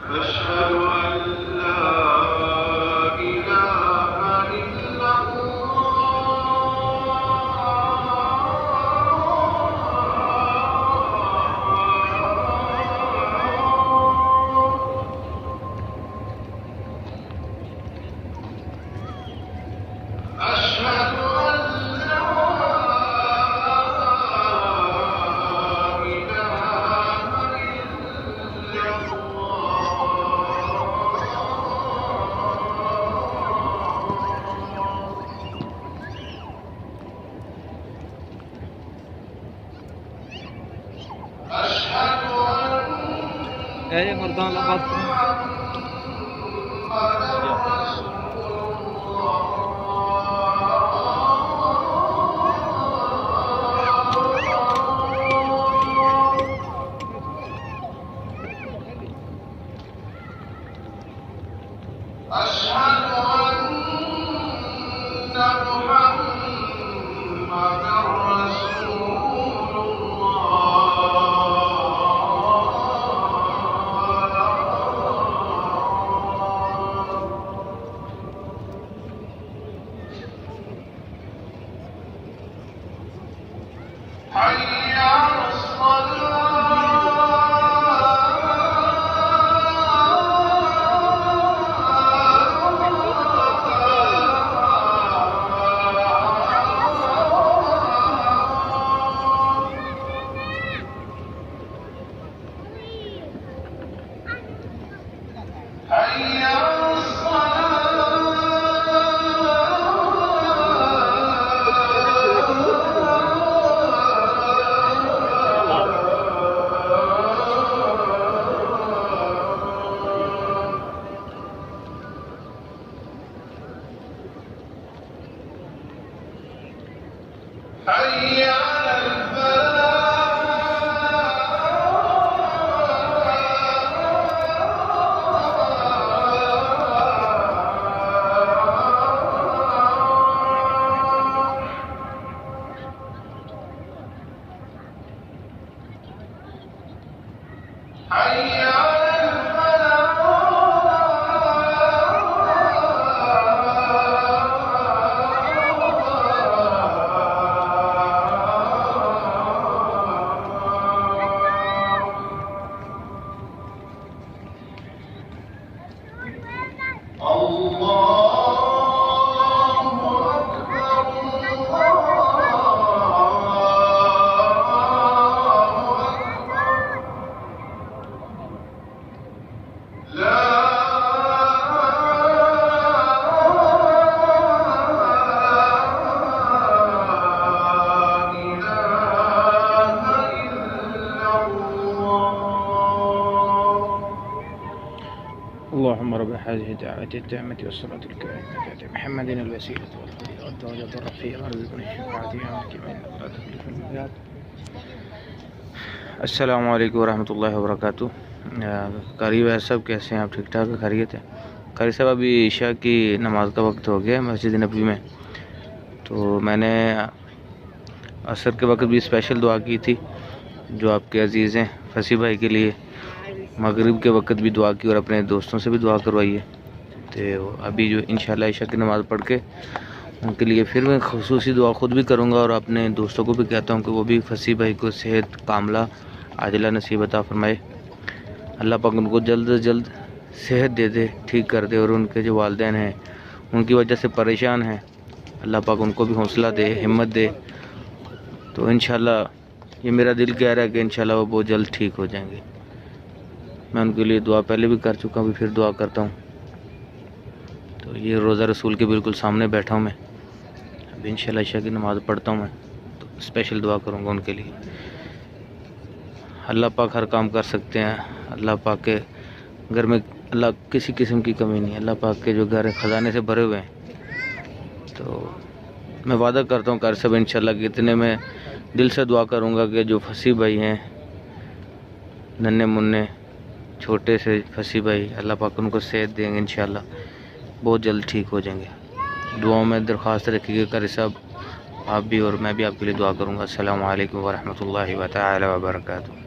أشهد أن لا إله إلا أشهد أن لا إله إلا أشهد ايه مردان أن لغات محمدًا رسول الله. أشهد أن محمدًا رسول الله. حي على الصلاة. حي على الصلاة. حي على الفلاح. حي على الفلاح. الله أكبر الله أكبر لا إله إلا الله. اللهم رب هذه الدعوة التامة والصلاة الكاملة آت محمد الوسيلة والفضيلة والدرجة الرفيعة وارزقنا الشفاعة يوم القيامة إنك لا تخلف الميعاد. अस्सलाम वालेकुम रहमतुल्लाहि व बरकातुहू। कारी भाई सब कैसे हैं आप? ठीक ठाक है, खैरियत है? कारी साहब अभी ईशा की नमाज का वक्त हो गया मस्जिद नबी में, तो मैंने असर के वक्त भी स्पेशल दुआ की थी जो आपके अजीज़ हैं फसी भाई के लिए, मगरिब के वक्त भी दुआ की और अपने दोस्तों से भी दुआ करवाई है। तो अभी जो इंशाल्लाह ईशा की नमाज़ पढ़ के उनके लिए फिर मैं खुसूसी दुआ ख़ुद भी करूँगा और अपने दोस्तों को भी कहता हूँ कि वो भी फसी भाई को सेहत कामला आजिला नसीब अता फरमाए। अल्लाह पाक उनको जल्द से जल्द सेहत दे दे, ठीक कर दे, और उनके जो वालिदैन हैं उनकी वजह से परेशान हैं, अल्लाह पाक उनको भी हौसला दे, हिम्मत दे। तो इंशाल्लाह ये मेरा दिल कह रहा है कि इंशाल्लाह वो बहुत जल्द ठीक हो जाएंगे। मैं उनके लिए दुआ पहले भी कर चुका हूँ, फिर दुआ करता हूँ। तो ये रोज़ा रसूल के बिल्कुल सामने बैठा हूँ मैं, अभी इंशाल्लाह ईशा की नमाज़ पढ़ता हूँ मैं, तो स्पेशल दुआ करूँगा उनके लिए। अल्लाह पाक हर काम कर सकते हैं, अल्लाह पाक के घर में अल्लाह किसी किस्म की कमी नहीं है, अल्लाह पाक के जो घर है ख़जाने से भरे हुए हैं। तो मैं वादा करता हूँ कार सब इंशाल्लाह कि इतने में दिल से दुआ करूँगा कि जो फसी भाई हैं, नन्हे मुन्ने छोटे से फसी भाई, अल्लाह पाक उनको सेहत देंगे, इंशाल्लाह बहुत जल्द ठीक हो जाएंगे। दुआओं में दरख्वास्त रखिएगा कारी साहब, आप भी और मैं भी आपके लिए दुआ करूँगा। अस्सलामु अलैकुम व रहमतुल्लाहि व तआला व बरकातुहू।